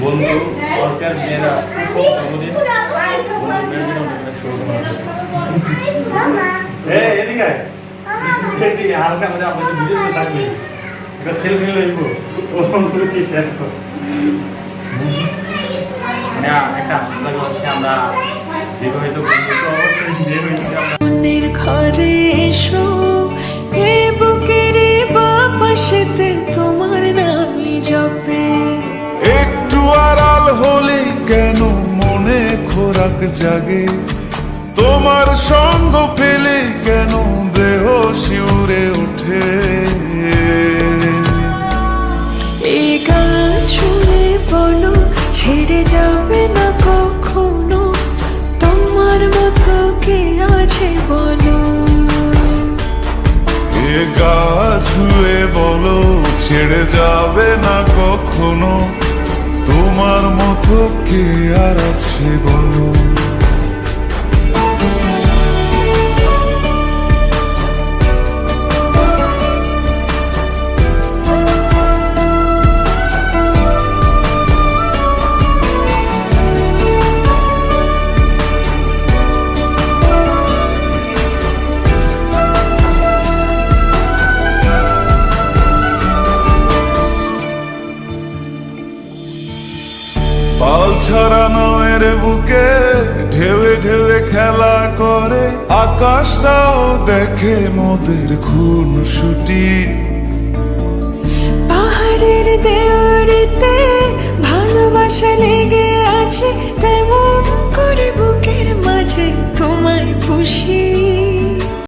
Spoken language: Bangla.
বন্ধু অর্কের মেয়েরা খুব জন্মদিন বন্ধুদের জন্য অনেক শুভকামনা। এদিকে হালকা মানে আপনাদের ভিডিও থাকবে একটা সেলফি লইব ও কি শেয়ার করো মানে একটা আনন্দ হচ্ছে আমরা বিবাহিত বন্ধু তো অবশ্যই বিয়ে হয়েছে মনের ঘরে এসো এ বুকের বাপাশেতে তোমার নামই জপে একটু আড়াল হলে কেন মনে খোরাক জাগে তোমার সঙ্গ পেলে কেন দেহ শিউরে ওঠে এই গান ছুঁয়ে বলো ছেড়ে যাবে না কখনো তোমার মতো কে আছে বলো এ গা ছুঁয়ে বলো ছেড়ে যাবে না কখনো তোমার মতো কে আর আছে বলো পাল ছাড়া নয়ের বুকে ঢেউে ঢেউে খেলা করে আকাশটাও দেখে মোদের খুন ছুটি পাহাড়ের দেওয়ারিতে ভালোবাসা লেগে আছে তেমন করে বুকের মাঝে তোমায় পুষি